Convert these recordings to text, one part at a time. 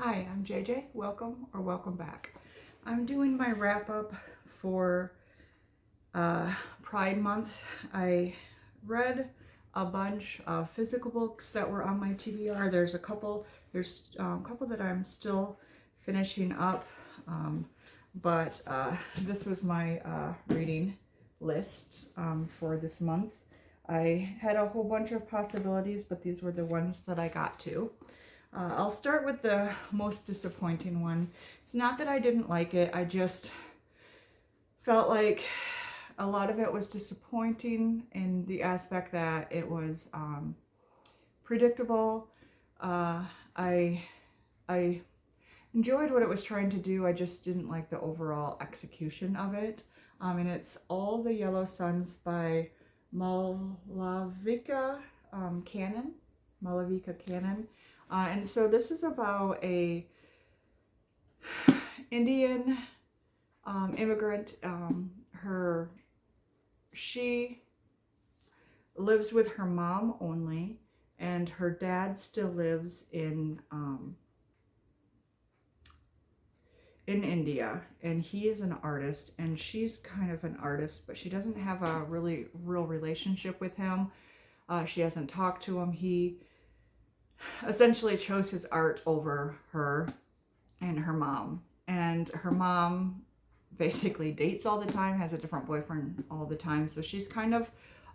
Hi, I'm JJ. Welcome or welcome back. I'm doing my wrap up for Pride Month. I read a bunch of physical books that were on my TBR. There's a couple that I'm still finishing up, but this was my reading list for this month. I had a whole bunch of possibilities, but these were the ones that I got to. I'll start with the most disappointing one. It's not that I didn't like it, I just felt like a lot of it was disappointing in the aspect that it was predictable. I I enjoyed what it was trying to do. I just didn't like the overall execution of it. And it's All the Yellow Suns by Malavika Cannon. Malavika Cannon. And so this is about a Indian immigrant. She lives with her mom only, and her dad still lives in India, and he is an artist, and she's kind of an artist, but she doesn't have a really real relationship with him. She hasn't talked to him. He essentially chose his art over her and her mom. And her mom basically dates all the time, has a different boyfriend all the time. So she's kind of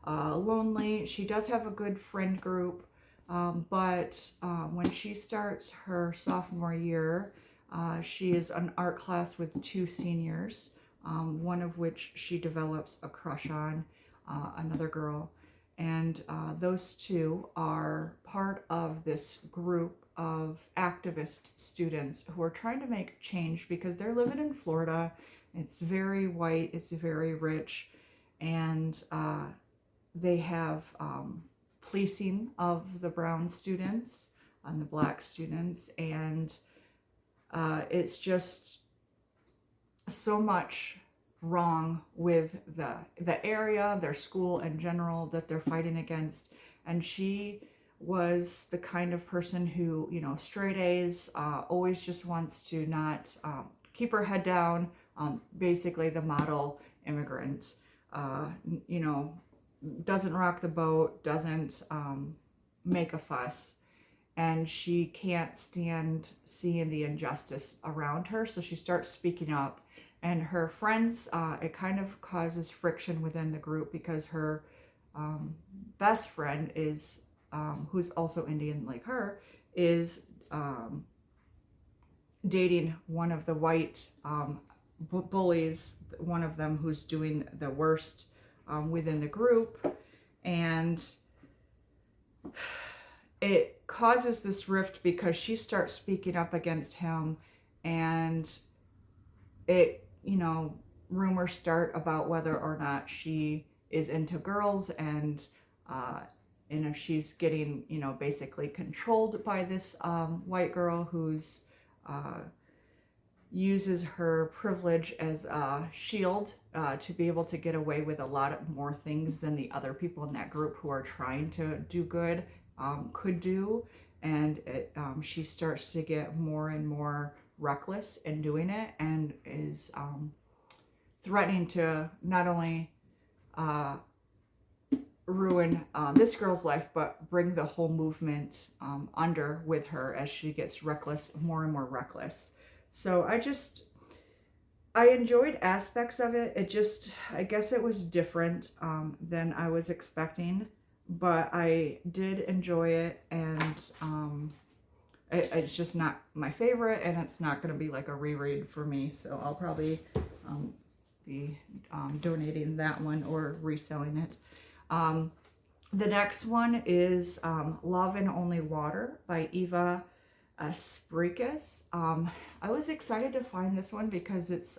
lonely. She does have a good friend group. But when she starts her sophomore year, she is an art class with two seniors, one of which she develops a crush on, another girl. And those two are part of this group of activist students who are trying to make change because they're living in Florida. It's very white, it's very rich, and they have policing of the brown students and the black students, and it's just so much wrong with the area, their school in general, that they're fighting against. And she was the kind of person who, straight A's, always just wants to not keep her head down, basically the model immigrant, you know, doesn't rock the boat, doesn't make a fuss. And she can't stand seeing the injustice around her, so she starts speaking up. And her friends, it kind of causes friction within the group because her best friend is, who's also Indian like her, is dating one of the white bullies, one of them who's doing the worst within the group. And it causes this rift because she starts speaking up against him, and it, rumors start about whether or not she is into girls, and if she's getting, basically controlled by this white girl who's uses her privilege as a shield to be able to get away with a lot more things than the other people in that group who are trying to do good could do. And she starts to get more and more reckless in doing it, and is threatening to not only ruin this girl's life, but bring the whole movement under with her as she gets reckless, more and more reckless. So I enjoyed aspects of it. I guess it was different than I was expecting, but I did enjoy it, and it's just not my favorite, and it's not going to be like a reread for me, so I'll probably be donating that one or reselling it. The next one is Love and Only Water by Eva Sprikis. I was excited to find this one because it's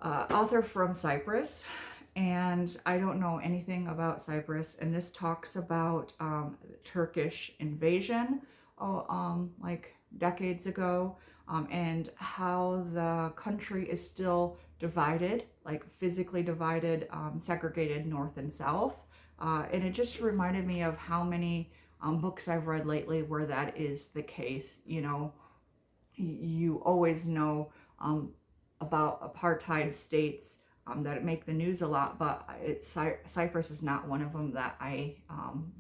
author from Cyprus, and I don't know anything about Cyprus, and this talks about Turkish invasion like decades ago, and how the country is still divided, like physically divided, segregated north and south. And it just reminded me of how many books I've read lately where that is the case. You know, you always know about apartheid states that make the news a lot, but Cyprus is not one of them that I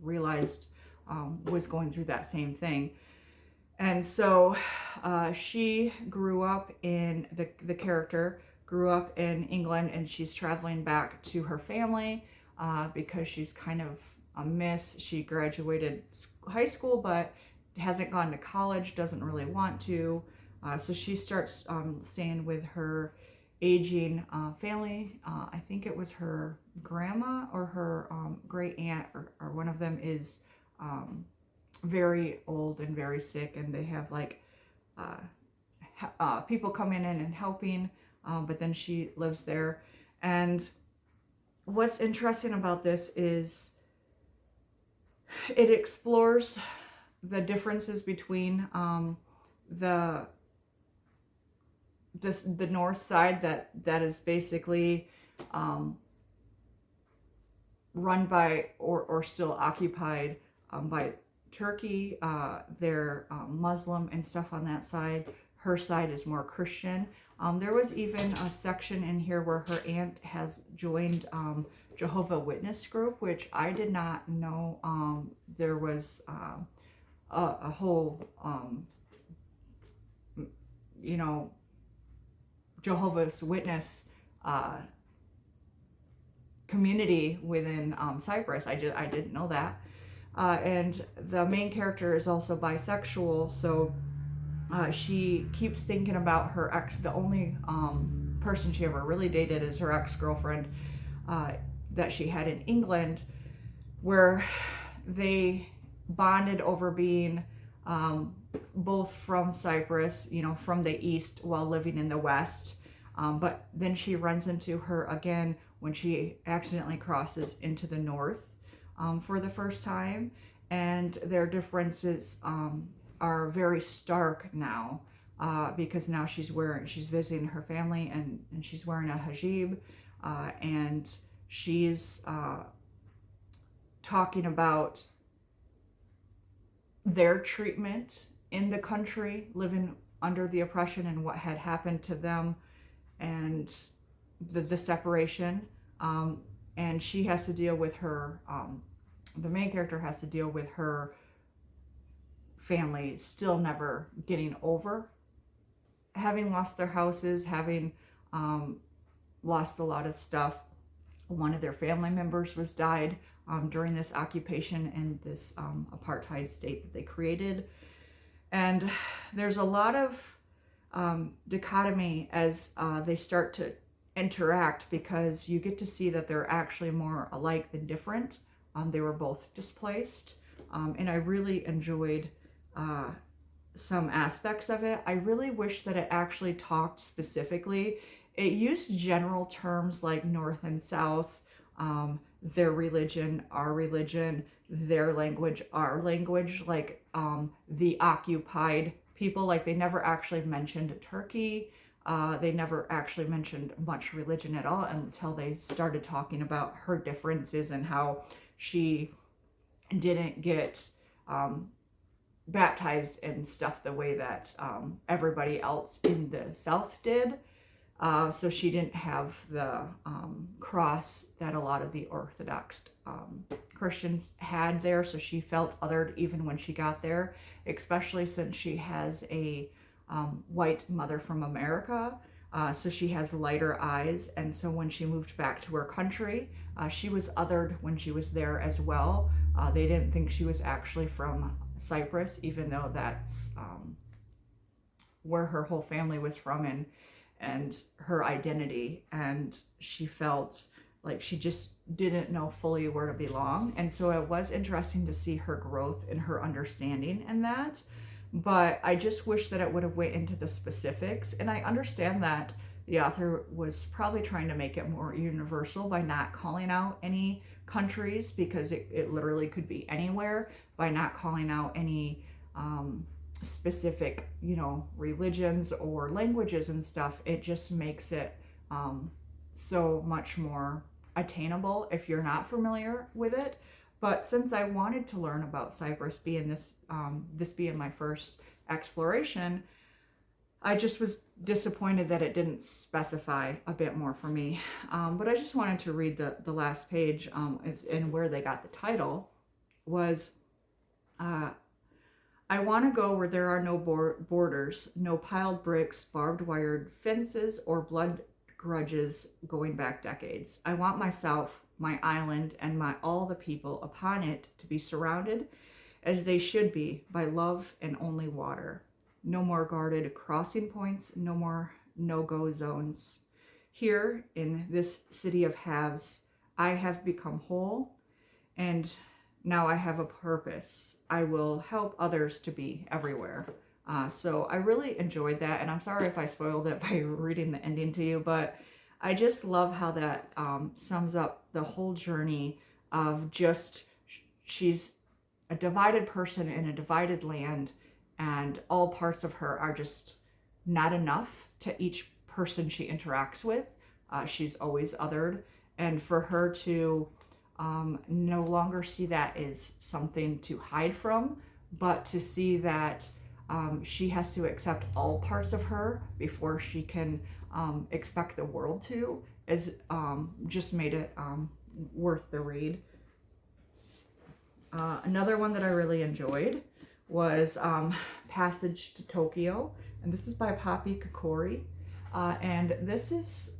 realized was going through that same thing. And so she grew up in, the character grew up in England, and she's traveling back to her family because she's kind of a miss. She graduated high school but hasn't gone to college, doesn't really want to. So she starts staying with her aging family. I think it was her grandma or her great aunt, or one of them is very old and very sick, and they have like people coming in and helping, but then she lives there. And what's interesting about this is it explores the differences between the north side that is basically run by or still occupied by Turkey. They're Muslim and stuff on that side. Her side is more Christian. There was even a section in here where her aunt has joined Jehovah's Witness group, which I did not know there was a whole, you know, Jehovah's Witness community within Cyprus. I didn't know that. And the main character is also bisexual, so she keeps thinking about her ex. The only person she ever really dated is her ex-girlfriend that she had in England, where they bonded over being both from Cyprus, you know, from the east while living in the west. But then she runs into her again when she accidentally crosses into the north for the first time. And their differences are very stark now because now she's visiting her family, and she's wearing a hijab, and she's talking about their treatment in the country, living under the oppression, and what had happened to them, and the separation. And she has to deal with her, the main character has to deal with her family still never getting over having lost their houses, having lost a lot of stuff. One of their family members was died during this occupation and this apartheid state that they created. And there's a lot of dichotomy as they start to interact, because you get to see that they're actually more alike than different. They were both displaced, and I really enjoyed some aspects of it. I really wish that it actually talked specifically. It used general terms like North and South, their religion, our religion, their language, our language, like the occupied people. Like they never actually mentioned Turkey. They never actually mentioned much religion at all until they started talking about her differences and how she didn't get baptized and stuff the way that everybody else in the South did. So she didn't have the cross that a lot of the Orthodox Christians had there. So she felt othered even when she got there, especially since she has a white mother from America. So she has lighter eyes. And so when she moved back to her country, she was othered when she was there as well. They didn't think she was actually from Cyprus, even though that's where her whole family was from and her identity. And she felt like she just didn't know fully where to belong. And so it was interesting to see her growth and her understanding in that. But I just wish that it would have went into the specifics. And I understand that the author was probably trying to make it more universal by not calling out any countries, because it literally could be anywhere, by not calling out any specific, religions or languages and stuff. It just makes it so much more attainable if you're not familiar with it. But since I wanted to learn about Cyprus, being this being my first exploration, I just was disappointed that it didn't specify a bit more for me. But I just wanted to read the last page, and where they got the title was, I want to go where there are no borders, no piled bricks, barbed wired fences, or blood grudges going back decades. I want myself, my island, and all the people upon it to be surrounded, as they should be, by love and only water. No more guarded crossing points, no more no-go zones. Here, in this city of halves, I have become whole, and now I have a purpose. I will help others to be everywhere. So I really enjoyed that, and I'm sorry if I spoiled it by reading the ending to you, but I just love how that sums up the whole journey of just, she's a divided person in a divided land, and all parts of her are just not enough to each person she interacts with. She's always othered, and for her to no longer see that as something to hide from, but to see that she has to accept all parts of her before she can expect the world to, is just made it worth the read. Another one that I really enjoyed was Passage to Tokyo, and this is by Poppy Kokori, and this is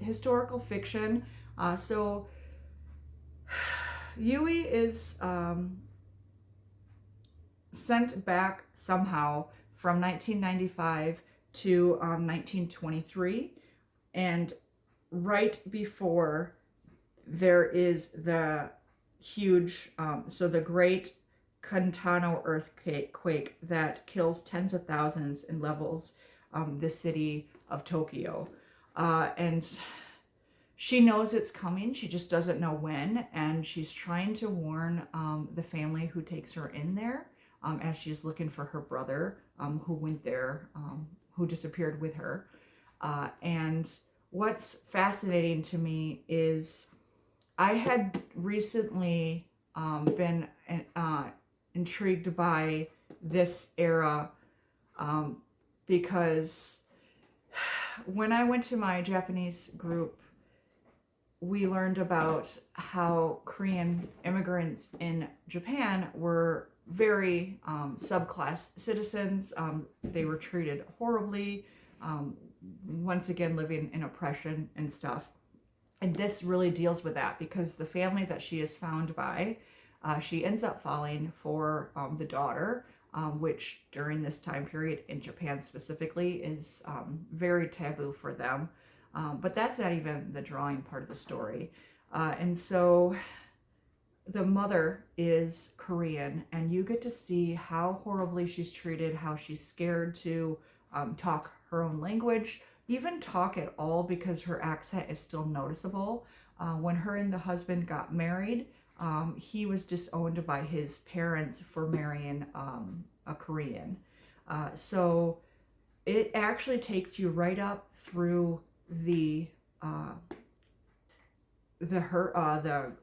historical fiction. So Yui is sent back somehow from 1995 to 1923, and right before there is the huge, so the Great Kantano earthquake that kills tens of thousands and levels the city of Tokyo. And she knows it's coming, she just doesn't know when, and she's trying to warn the family who takes her in there, as she's looking for her brother, who went there, who disappeared with her. And what's fascinating to me is I had recently been intrigued by this era because when I went to my Japanese group, we learned about how Korean immigrants in Japan were very subclass citizens. They were treated horribly, once again living in oppression and stuff. And this really deals with that, because the family that she is found by, she ends up falling for the daughter, which during this time period in Japan specifically is very taboo for them. But that's not even the drawing part of the story. And so the mother is Korean, and you get to see how horribly she's treated, how she's scared to talk her own language, even talk at all, because her accent is still noticeable. When her and the husband got married, he was disowned by his parents for marrying a Korean. So it actually takes you right up through the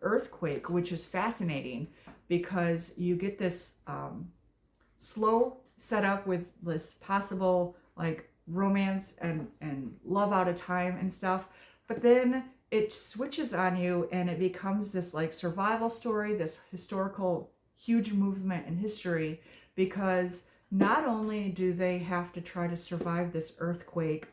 earthquake, which is fascinating, because you get this slow setup with this possible like romance and love out of time and stuff, but then it switches on you and it becomes this like survival story, this historical huge movement in history, because not only do they have to try to survive this earthquake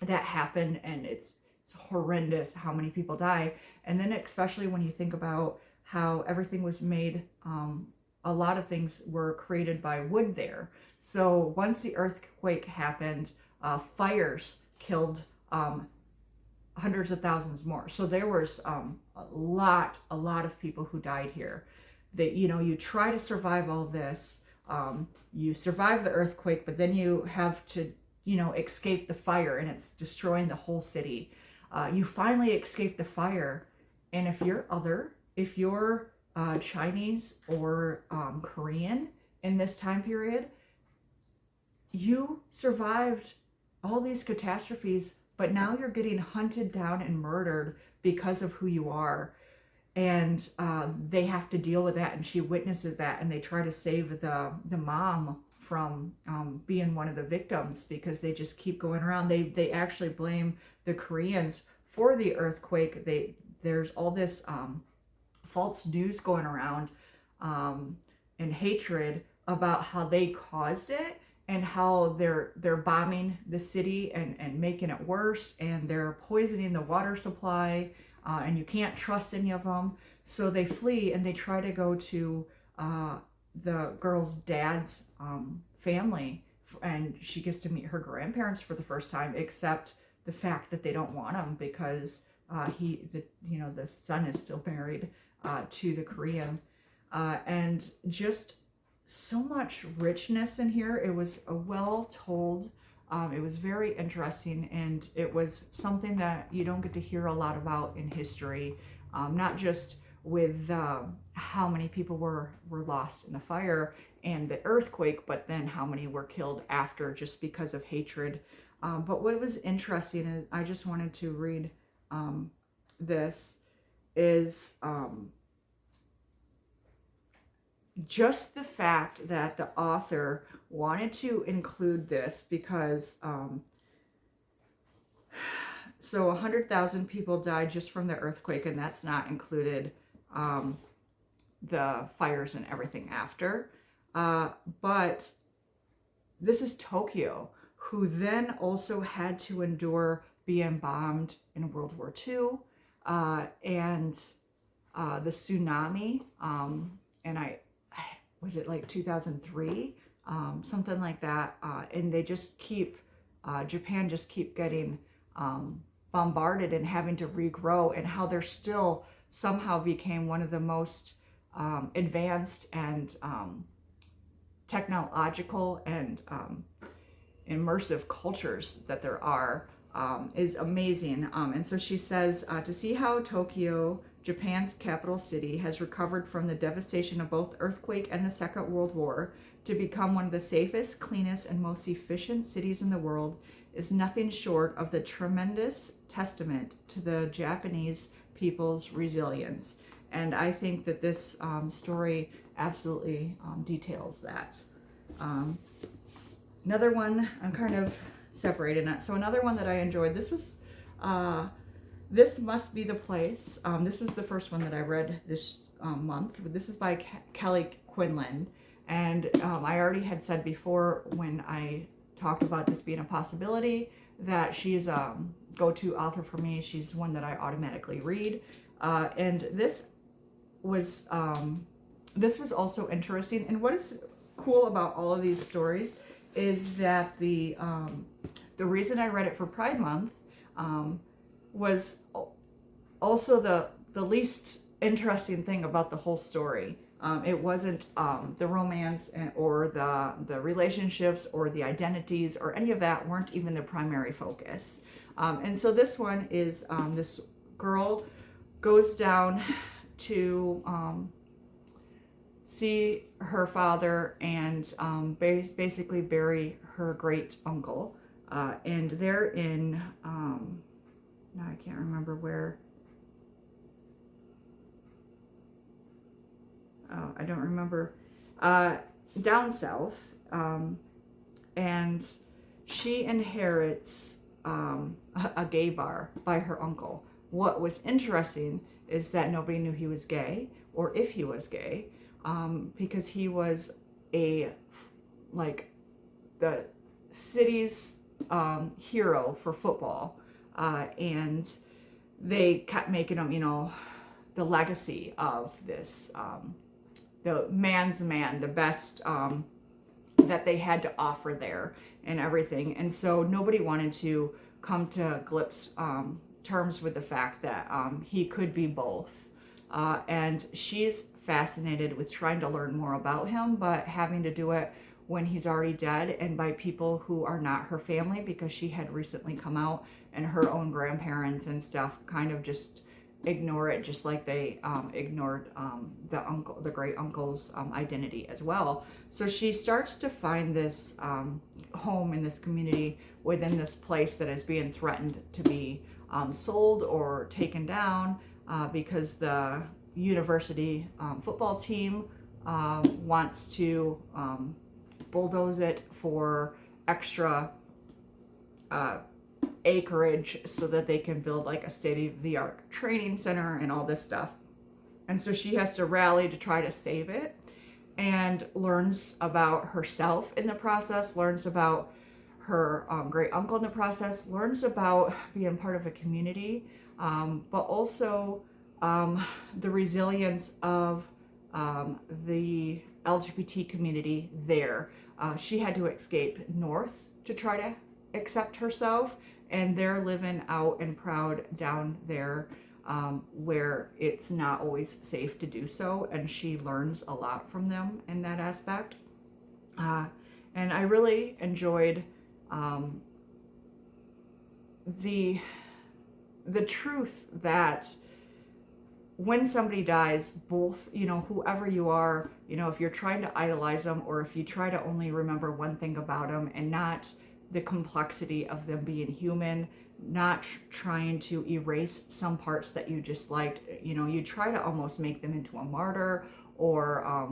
that happened, and it's horrendous how many people die, and then especially when you think about how everything was made, a lot of things were created by wood there. So once the earthquake happened, fires killed hundreds of thousands more. So there was a lot of people who died here. That, you know, you try to survive all this, you survive the earthquake, but then you have to, you know, escape the fire, and it's destroying the whole city. You finally escape the fire, and if you're Chinese or Korean in this time period, you survived all these catastrophes, but now you're getting hunted down and murdered because of who you are. and they have to deal with that, and she witnesses that, and they try to save the mom from being one of the victims, because they just keep going around. They actually blame the Koreans for the earthquake. There's all this false news going around, and hatred about how they caused it, and how they're bombing the city and making it worse, and they're poisoning the water supply, and you can't trust any of them. So they flee, and they try to go to the girl's dad's family, and she gets to meet her grandparents for the first time, except the fact that they don't want him, because the son is still married to the Korean, and just so much richness in here. It was a well told. It was very interesting, and it was something that you don't get to hear a lot about in history, not just with how many people were lost in the fire and the earthquake, but then how many were killed after, just because of hatred. But what was interesting, and I just wanted to read this, is just the fact that the author wanted to include this, because so 100,000 people died just from the earthquake, and that's not included the fires and everything after. But this is Tokyo, who then also had to endure being bombed in World War II, and the tsunami, and was it like 2003, something like that, and they just keep Japan just keep getting bombarded and having to regrow, and how they're still somehow became one of the most advanced and technological and immersive cultures that there are, is amazing. And so she says, to see how Tokyo, Japan's capital city, has recovered from the devastation of both earthquake and the Second World War to become one of the safest, cleanest, and most efficient cities in the world is nothing short of the tremendous testament to the Japanese people's resilience. And I think that this story absolutely details that. Another one, I'm kind of separating it. So another one that I enjoyed, this was This Must Be the Place. This was the first one that I read this month. This is by Kelly Quinlan. And I already had said before, when I talked about this being a possibility, that she's a go-to author for me. She's one that I automatically read. And this was also interesting. And what is cool about all of these stories is that the reason I read it for Pride Month was also the least interesting thing about the whole story. It wasn't the romance or the relationships or the identities or any of that weren't even the primary focus. And so this one is this girl goes down to see her father and basically bury her great uncle. And they're in, now I can't remember where. I don't remember. Down south. And she inherits a gay bar by her uncle. What was interesting is that nobody knew he was gay, or if he was gay, because he was the city's hero for football, and they kept making him, the legacy of this, the man's man, the best that they had to offer there and everything. And so nobody wanted to come to grips terms with the fact that he could be both. And she's fascinated with trying to learn more about him, but having to do it when he's already dead and by people who are not her family, because she had recently come out and her own grandparents and stuff kind of just ignore it, just like they ignored the great uncle's identity as well. So she starts to find this home in this community within this place that is being threatened to be sold or taken down, because the university football team wants to bulldoze it for extra acreage so that they can build like a state-of-the-art training center and all this stuff. And so she has to rally to try to save it, and learns about herself in the process, learns about her great uncle in the process, learns about being part of a community, but also the resilience of the LGBT community there. She had to escape north to try to accept herself, and they're living out and proud down there where it's not always safe to do so, and she learns a lot from them in that aspect. And I really enjoyed the truth that when somebody dies, both, whoever you are, if you're trying to idolize them, or if you try to only remember one thing about them and not the complexity of them being human, not trying to erase some parts that you just liked, you try to almost make them into a martyr, or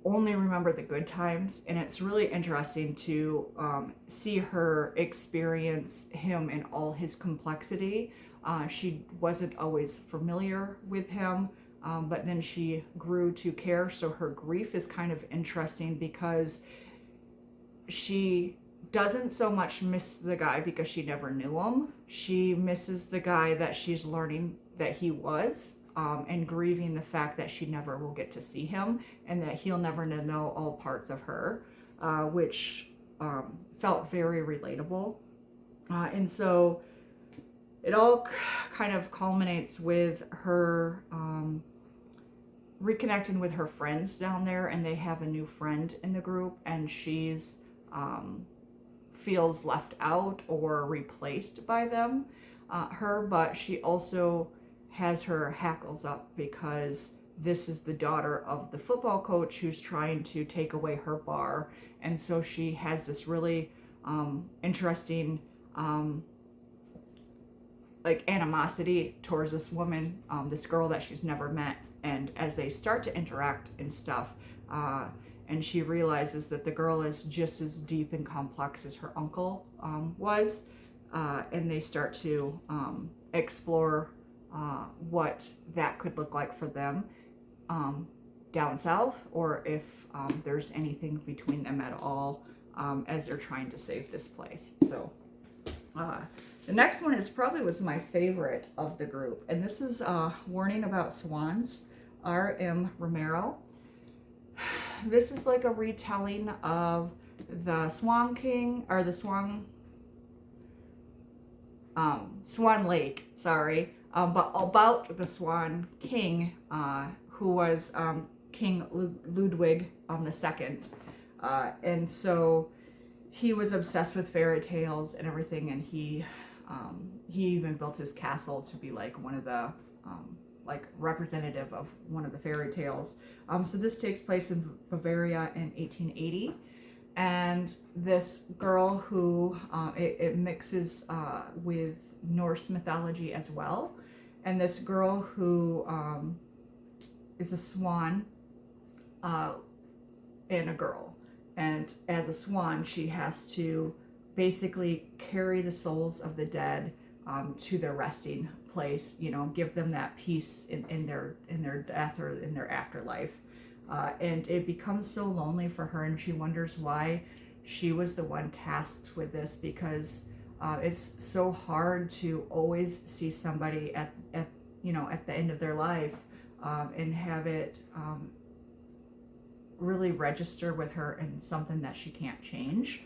only remember the good times. And it's really interesting to see her experience him in all his complexity. She wasn't always familiar with him, but then she grew to care. So her grief is kind of interesting because she doesn't so much miss the guy because she never knew him. She misses the guy that she's learning that he was, and grieving the fact that she never will get to see him, and that he'll never know all parts of her, which felt very relatable. And so it all kind of culminates with her reconnecting with her friends down there, and they have a new friend in the group, and she's feels left out or replaced by them, but she also has her hackles up because this is the daughter of the football coach who's trying to take away her bar. And so she has this really interesting like animosity towards this woman, this girl that she's never met. And as they start to interact and stuff, and she realizes that the girl is just as deep and complex as her uncle was, and they start to explore what that could look like for them down south, or if there's anything between them at all, as they're trying to save this place. So the next one was my favorite of the group, and this is Warning About Swans, R.M. Romero. This is like a retelling of the Swan King, or the Swan Lake, sorry, but about the Swan King, who was King Ludwig II. And so he was obsessed with fairy tales and everything, and he even built his castle to be like one of the like representative of one of the fairy tales. So this takes place in Bavaria in 1880, and this girl who it mixes with Norse mythology as well, and this girl who is a swan and a girl, and as a swan she has to basically carry the souls of the dead to their resting place, give them that peace in their death or in their afterlife. And it becomes so lonely for her, and she wonders why she was the one tasked with this, because it's so hard to always see somebody at the end of their life, and have it really register with her in something that she can't change.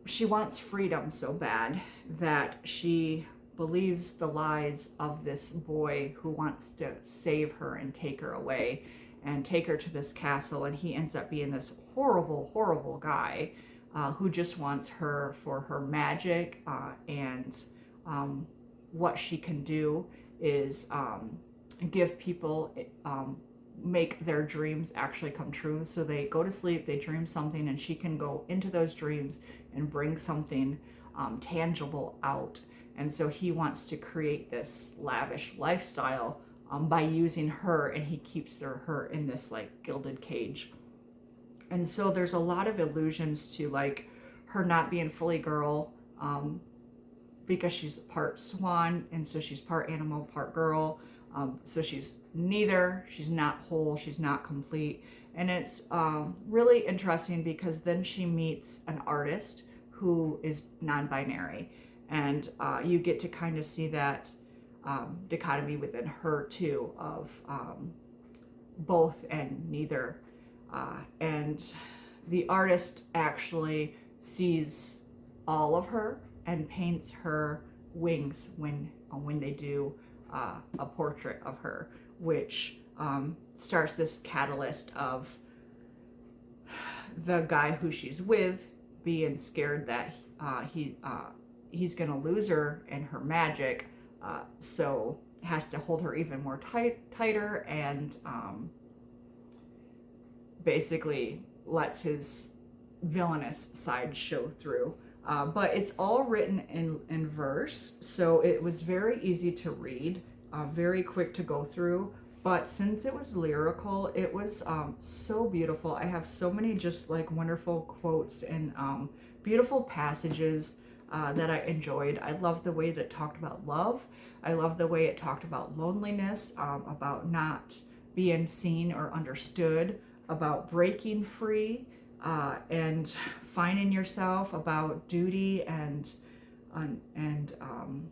She wants freedom so bad that she believes the lies of this boy who wants to save her and take her away and take her to this castle. And he ends up being this horrible, horrible guy who just wants her for her magic, and what she can do is give people, make their dreams actually come true. So they go to sleep, they dream something, and she can go into those dreams and bring something tangible out. And so he wants to create this lavish lifestyle by using her, and he keeps her in this like gilded cage. And so there's a lot of allusions to like her not being fully girl, because she's part swan, and so she's part animal, part girl. So she's neither, she's not whole, she's not complete. And it's really interesting because then she meets an artist who is non-binary. And you get to kind of see that dichotomy within her too, of both and neither. And the artist actually sees all of her and paints her wings when they do a portrait of her, which starts this catalyst of the guy who she's with being scared that he's gonna lose her and her magic, so has to hold her even more tighter, and basically lets his villainous side show through. But it's all written in verse, so it was very easy to read, very quick to go through. But since it was lyrical, it was so beautiful. I have so many just like wonderful quotes and beautiful passages that I enjoyed. I loved the way that it talked about love. I loved the way it talked about loneliness, about not being seen or understood, about breaking free, and finding yourself, about duty and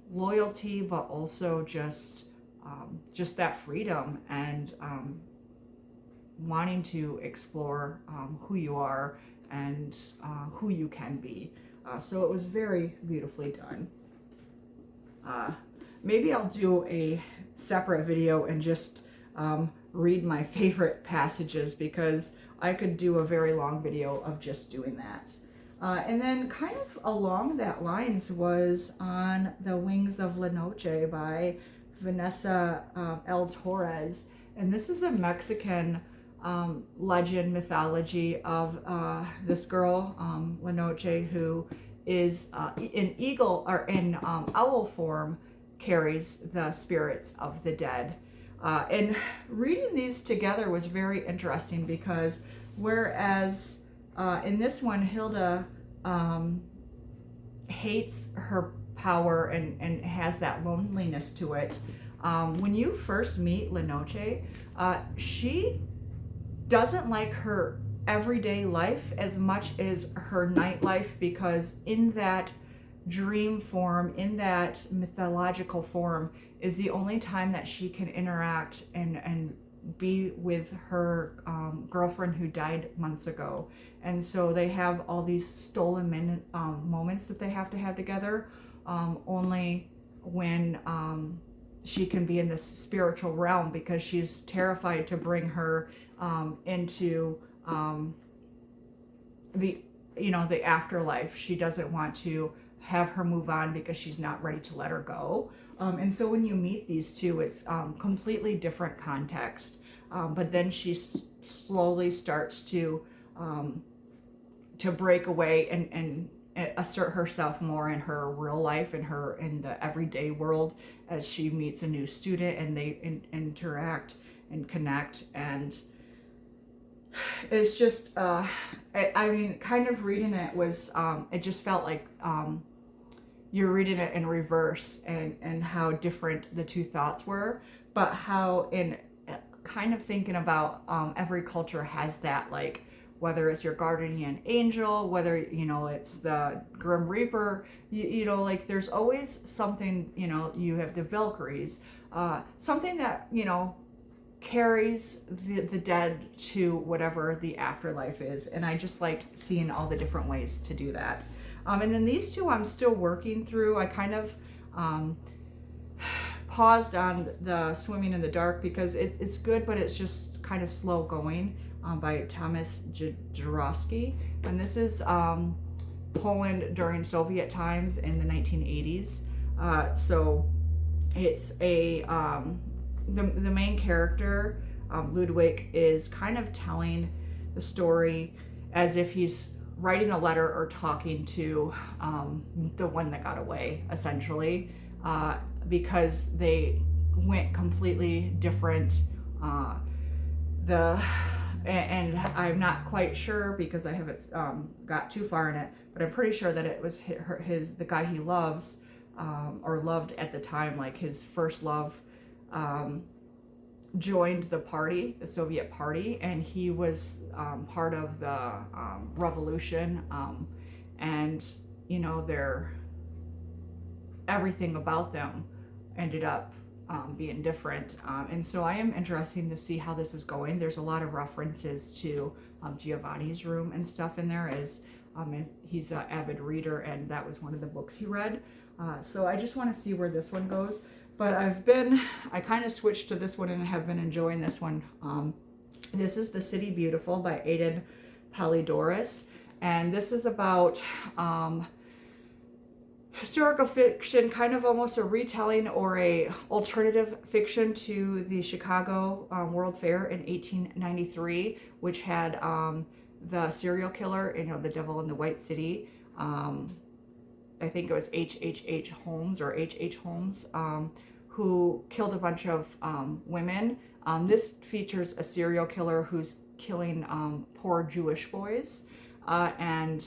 loyalty, but also just that freedom and wanting to explore who you are and who you can be. So it was very beautifully done. Maybe I'll do a separate video and just read my favorite passages, because I could do a very long video of just doing that. And then kind of along that lines was On the Wings of La Noche by Vanessa L. Torres. And this is a Mexican legend mythology of this girl, La Noche, who is in eagle or in owl form, carries the spirits of the dead. And reading these together was very interesting, because whereas in this one, Hilda hates her power and has that loneliness to it, when you first meet La Noche, she doesn't like her everyday life as much as her nightlife, because in that dream form, in that mythological form, is the only time that she can interact and be with her girlfriend who died months ago. And so they have all these stolen moments that they have to have together, only when she can be in this spiritual realm, because she's terrified to bring her into the afterlife. She doesn't want to have her move on because she's not ready to let her go. And so when you meet these two, it's completely different context. But then she slowly starts to break away and assert herself more in her real life, in the everyday world, as she meets a new student and they interact and connect. And it's just, I mean, kind of reading it was, it just felt like you're reading it in reverse, and how different the two thoughts were, but how in kind of thinking about every culture has that, like, whether it's your guardian angel, whether, it's the Grim Reaper, like there's always something, you have the Valkyries, something that, carries the dead to whatever the afterlife is. And I just like seeing all the different ways to do that. And then these two I'm still working through. I kind of paused on the Swimming in the Dark because it's good, but it's just kind of slow going, by Thomas Jaworski. And this is Poland during Soviet times in the 1980s. So it's a the main character, Ludwig, is kind of telling the story as if he's writing a letter or talking to the one that got away, essentially, because they went completely different. And I'm not quite sure because I haven't got too far in it, but I'm pretty sure that it was the guy he loves, or loved at the time, like his first love, joined the party, the Soviet party, and he was part of the revolution, and everything about them ended up being different, and so I am interested to see how this is going. There's a lot of references to Giovanni's Room and stuff in there, as he's an avid reader, and that was one of the books he read. So I just want to see where this one goes. But I kind of switched to this one and have been enjoying this one. This is The City Beautiful by Aidan Palaidoris. And this is about historical fiction, kind of almost a retelling or a alternative fiction to the Chicago World Fair in 1893, which had the serial killer, the Devil in the White City. I think it was H.H. Holmes or H.H. Holmes, who killed a bunch of women. This features a serial killer who's killing poor Jewish boys, and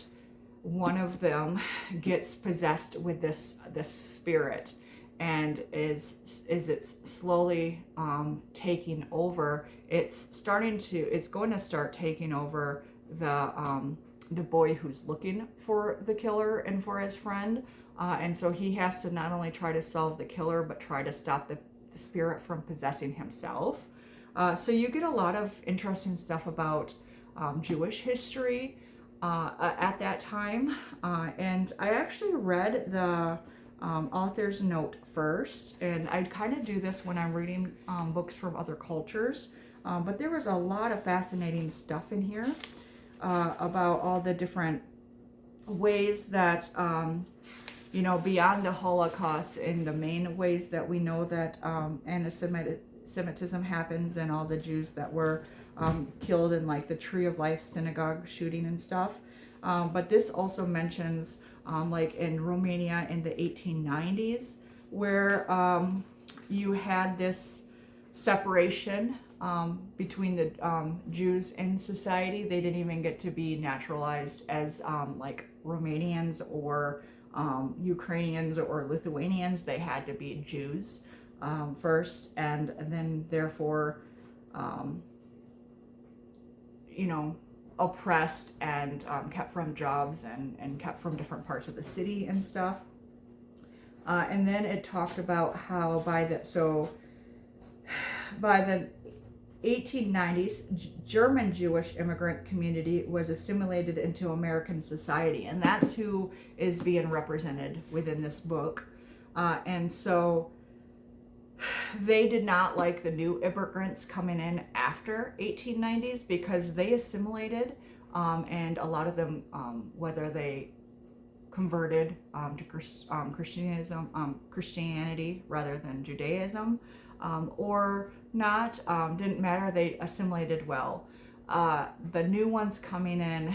one of them gets possessed with this spirit, and is it's slowly taking over. It's going to start taking over the boy who's looking for the killer and for his friend, and so he has to not only try to solve the killer but try to stop the spirit from possessing himself. So you get a lot of interesting stuff about Jewish history at that time, and I actually read the author's note first, and I kind of do this when I'm reading books from other cultures, but there was a lot of fascinating stuff in here about all the different ways that beyond the Holocaust, in the main ways that we know that anti-Semitism happens, and all the Jews that were killed in like the Tree of Life synagogue shooting and stuff. But this also mentions like in Romania in the 1890s, where you had this separation between the Jews in society. They didn't even get to be naturalized as like Romanians or Ukrainians or Lithuanians. They had to be Jews first, and then therefore oppressed and kept from jobs and kept from different parts of the city and stuff. And then it talked about how by the 1890s, German Jewish immigrant community was assimilated into American society, and that's who is being represented within this book. And so they did not like the new immigrants coming in after 1890s because they assimilated, and a lot of them, whether they converted to Christianity rather than Judaism, or not, didn't matter. They assimilated well. The new ones coming in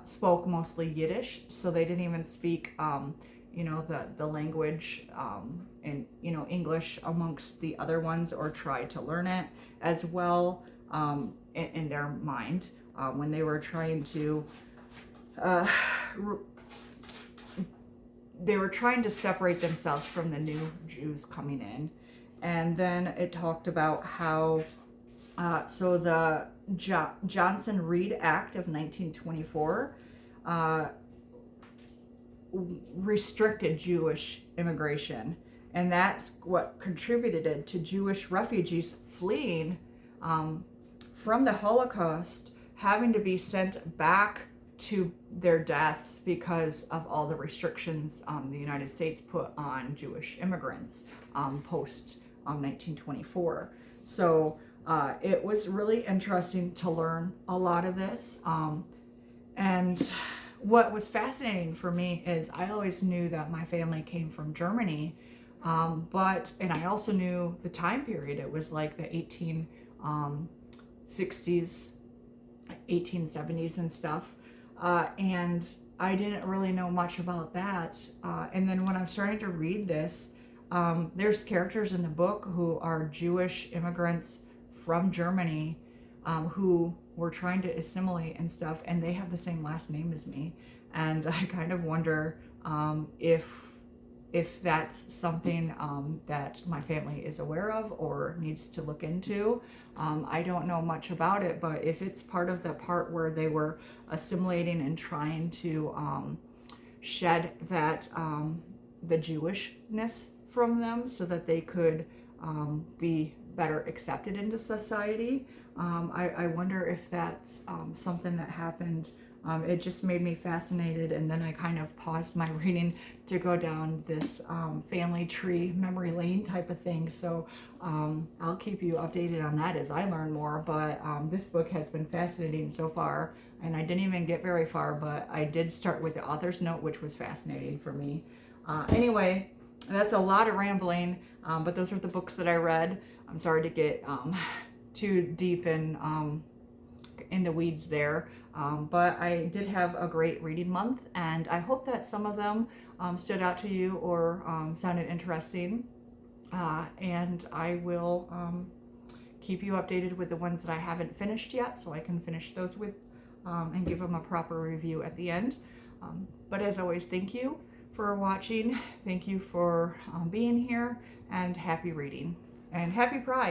spoke mostly Yiddish, so they didn't even speak the language in English amongst the other ones, or tried to learn it as well in their mind when they were trying to separate themselves from the new Jews coming in. And then it talked about how so the Johnson-Reed Act of 1924 restricted Jewish immigration, and that's what contributed to Jewish refugees fleeing from the Holocaust having to be sent back to their deaths because of all the restrictions the United States put on Jewish immigrants post 1924. So it was really interesting to learn a lot of this, and what was fascinating for me is I always knew that my family came from Germany, and I also knew the time period. It was like the 1860s, 1870s and stuff. And I didn't really know much about that. And then when I'm starting to read this, there's characters in the book who are Jewish immigrants from Germany, who were trying to assimilate and stuff, and they have the same last name as me. And I kind of wonder if that's something that my family is aware of or needs to look into. I don't know much about it, but if it's part of the part where they were assimilating and trying to shed that the Jewishness from them so that they could be better accepted into society, I wonder if that's something that happened. It just made me fascinated, and then I kind of paused my reading to go down this family tree memory lane type of thing. So I'll keep you updated on that as I learn more, but this book has been fascinating so far, and I didn't even get very far, but I did start with the author's note, which was fascinating for me. Anyway, that's a lot of rambling, but those are the books that I read. I'm sorry to get too deep in the weeds there, but I did have a great reading month, and I hope that some of them stood out to you or sounded interesting, and I will keep you updated with the ones that I haven't finished yet, so I can finish those with and give them a proper review at the end. But as always, thank you for watching, thank you for being here, and happy reading, and happy Pride.